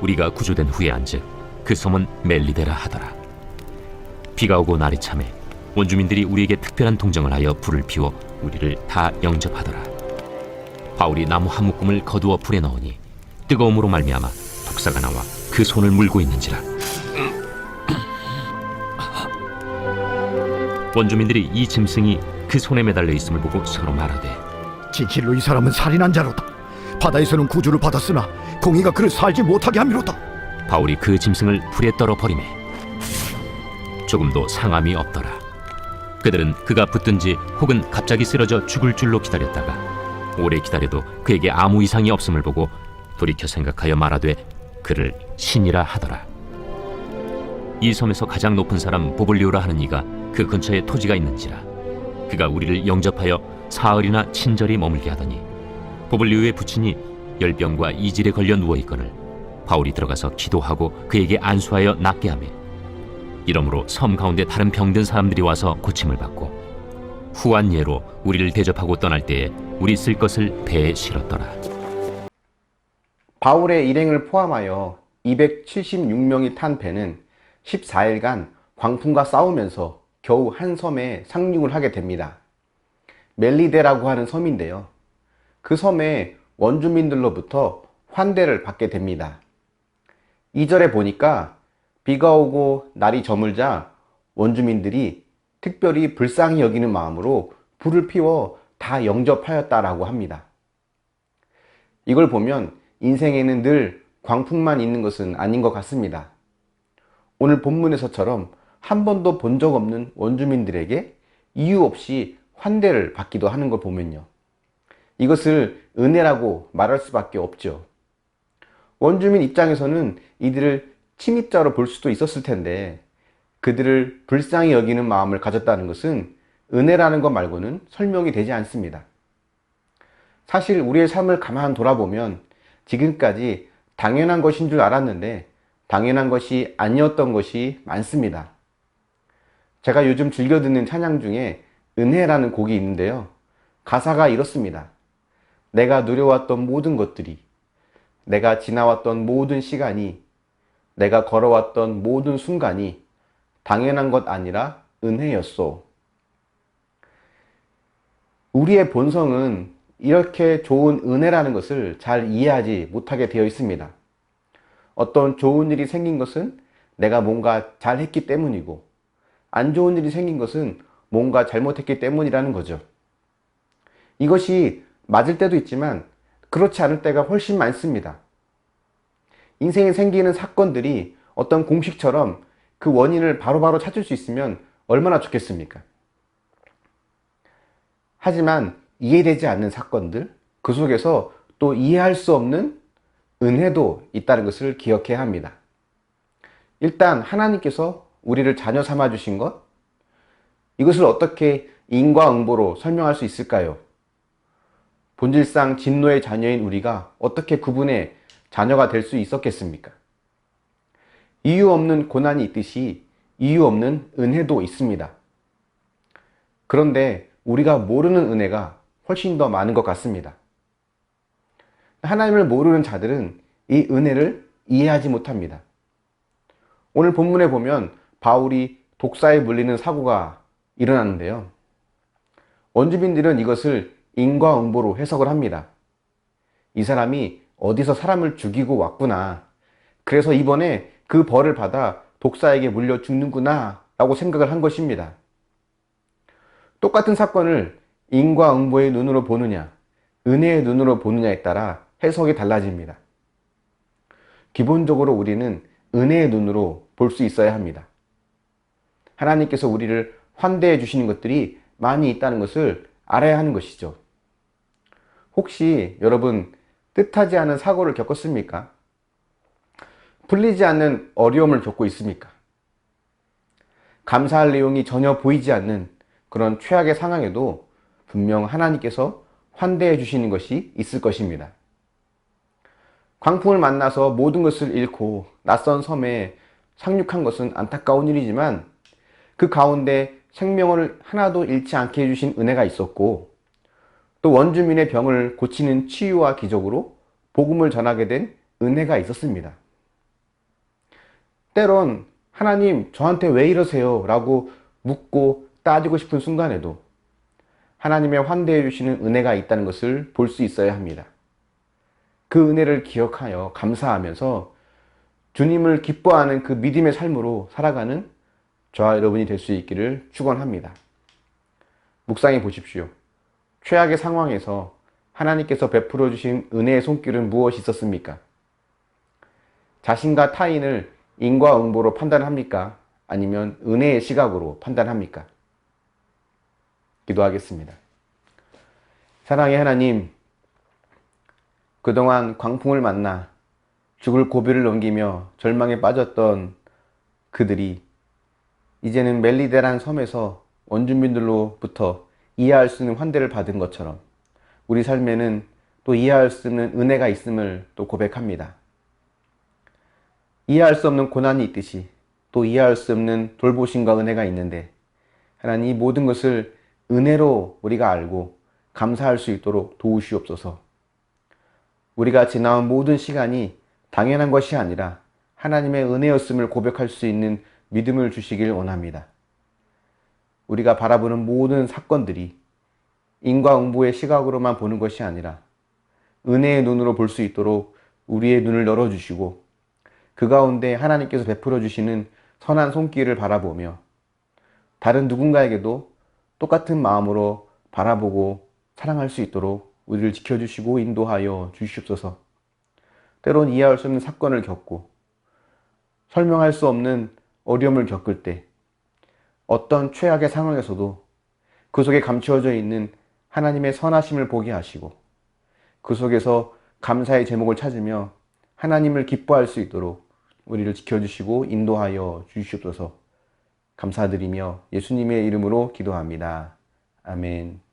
우리가 구조된 후에 안즉 그 섬은 멜리데라 하더라. 비가 오고 날이 차매 원주민들이 우리에게 특별한 동정을 하여 불을 피워 우리를 다 영접하더라. 바울이 나무 한 묶음을 거두어 불에 넣으니 뜨거움으로 말미암아 독사가 나와 그 손을 물고 있는지라. 원주민들이 이 짐승이 그 손에 매달려 있음을 보고 서로 말하되, 진실로 이 사람은 살인한 자로다. 바다에서는 구주를 받았으나 공의가 그를 살지 못하게 함이로다. 바울이 그 짐승을 불에 떨어 버리매 조금도 상함이 없더라. 그들은 그가 붙든지 혹은 갑자기 쓰러져 죽을 줄로 기다렸다가 오래 기다려도 그에게 아무 이상이 없음을 보고 돌이켜 생각하여 말하되 그를 신이라 하더라. 이 섬에서 가장 높은 사람 보블리오라 하는 이가 그 근처에 토지가 있는지라. 그가 우리를 영접하여 사흘이나 친절히 머물게 하더니 보블리오의 부친이 열병과 이질에 걸려 누워있거늘 바울이 들어가서 기도하고 그에게 안수하여 낫게 하며, 이러므로 섬 가운데 다른 병든 사람들이 와서 고침을 받고 후한 예로 우리를 대접하고 떠날 때에 우리 쓸 것을 배에 실었더라. 바울의 일행을 포함하여 276명이 탄 배는 14일간 광풍과 싸우면서 겨우 한 섬에 상륙을 하게 됩니다. 멜리데라고 하는 섬인데요. 그 섬에 원주민들로부터 환대를 받게 됩니다. 2절에 보니까 비가 오고 날이 저물자 원주민들이 특별히 불쌍히 여기는 마음으로 불을 피워 다 영접하였다라고 합니다. 이걸 보면 인생에는 늘 광풍만 있는 것은 아닌 것 같습니다. 오늘 본문에서처럼 한 번도 본 적 없는 원주민들에게 이유 없이 환대를 받기도 하는 걸 보면요, 이것을 은혜라고 말할 수밖에 없죠. 원주민 입장에서는 이들을 침입자로 볼 수도 있었을 텐데 그들을 불쌍히 여기는 마음을 가졌다는 것은 은혜라는 것 말고는 설명이 되지 않습니다. 사실 우리의 삶을 가만 돌아보면 지금까지 당연한 것인 줄 알았는데 당연한 것이 아니었던 것이 많습니다. 제가 요즘 즐겨 듣는 찬양 중에 은혜라는 곡이 있는데요, 가사가 이렇습니다. 내가 누려왔던 모든 것들이, 내가 지나왔던 모든 시간이, 내가 걸어왔던 모든 순간이 당연한 것 아니라 은혜였소. 우리의 본성은 이렇게 좋은 은혜라는 것을 잘 이해하지 못하게 되어 있습니다. 어떤 좋은 일이 생긴 것은 내가 뭔가 잘했기 때문이고, 안 좋은 일이 생긴 것은 뭔가 잘못했기 때문이라는 거죠. 이것이 맞을 때도 있지만 그렇지 않을 때가 훨씬 많습니다. 인생에 생기는 사건들이 어떤 공식처럼 그 원인을 바로바로 찾을 수 있으면 얼마나 좋겠습니까? 하지만 이해되지 않는 사건들, 그 속에서 또 이해할 수 없는 은혜도 있다는 것을 기억해야 합니다. 일단 하나님께서 우리를 자녀 삼아 주신 것, 이것을 어떻게 인과응보로 설명할 수 있을까요? 본질상 진노의 자녀인 우리가 어떻게 그분의 자녀가 될 수 있었겠습니까? 이유 없는 고난이 있듯이 이유 없는 은혜도 있습니다. 그런데 우리가 모르는 은혜가 훨씬 더 많은 것 같습니다. 하나님을 모르는 자들은 이 은혜를 이해하지 못합니다. 오늘 본문에 보면 바울이 독사에 물리는 사고가 일어나는데요, 원주민들은 이것을 인과응보로 해석을 합니다. 이 사람이 어디서 사람을 죽이고 왔구나, 그래서 이번에 그 벌을 받아 독사에게 물려 죽는구나 라고 생각을 한 것입니다. 똑같은 사건을 인과응보의 눈으로 보느냐, 은혜의 눈으로 보느냐에 따라 해석이 달라집니다. 기본적으로 우리는 은혜의 눈으로 볼 수 있어야 합니다. 하나님께서 우리를 환대해 주시는 것들이 많이 있다는 것을 알아야 하는 것이죠. 혹시 여러분 뜻하지 않은 사고를 겪었습니까? 풀리지 않는 어려움을 겪고 있습니까? 감사할 내용이 전혀 보이지 않는 그런 최악의 상황에도 분명 하나님께서 환대해 주시는 것이 있을 것입니다. 광풍을 만나서 모든 것을 잃고 낯선 섬에 상륙한 것은 안타까운 일이지만 그 가운데 생명을 하나도 잃지 않게 해주신 은혜가 있었고, 또 원주민의 병을 고치는 치유와 기적으로 복음을 전하게 된 은혜가 있었습니다. 때론 하나님 저한테 왜 이러세요? 라고 묻고 따지고 싶은 순간에도 하나님의 환대해 주시는 은혜가 있다는 것을 볼 수 있어야 합니다. 그 은혜를 기억하여 감사하면서 주님을 기뻐하는 그 믿음의 삶으로 살아가는 저와 여러분이 될 수 있기를 축원합니다. 묵상해 보십시오. 최악의 상황에서 하나님께서 베풀어 주신 은혜의 손길은 무엇이 있었습니까? 자신과 타인을 인과응보로 판단합니까? 아니면 은혜의 시각으로 판단합니까? 기도하겠습니다. 사랑의 하나님, 그동안 광풍을 만나 죽을 고비를 넘기며 절망에 빠졌던 그들이 이제는 멜리데란 섬에서 원주민들로부터 이해할 수 있는 환대를 받은 것처럼 우리 삶에는 또 이해할 수 있는 은혜가 있음을 또 고백합니다. 이해할 수 없는 고난이 있듯이 또 이해할 수 없는 돌보심과 은혜가 있는데 하나님 이 모든 것을 은혜로 우리가 알고 감사할 수 있도록 도우시옵소서. 우리가 지나온 모든 시간이 당연한 것이 아니라 하나님의 은혜였음을 고백할 수 있는 믿음을 주시길 원합니다. 우리가 바라보는 모든 사건들이 인과응보의 시각으로만 보는 것이 아니라 은혜의 눈으로 볼 수 있도록 우리의 눈을 열어주시고 그 가운데 하나님께서 베풀어 주시는 선한 손길을 바라보며 다른 누군가에게도 똑같은 마음으로 바라보고 사랑할 수 있도록 우리를 지켜주시고 인도하여 주시옵소서. 때론 이해할 수 없는 사건을 겪고 설명할 수 없는 어려움을 겪을 때 어떤 최악의 상황에서도 그 속에 감추어져 있는 하나님의 선하심을 보게 하시고 그 속에서 감사의 제목을 찾으며 하나님을 기뻐할 수 있도록 우리를 지켜주시고 인도하여 주시옵소서. 감사드리며 예수님의 이름으로 기도합니다. 아멘.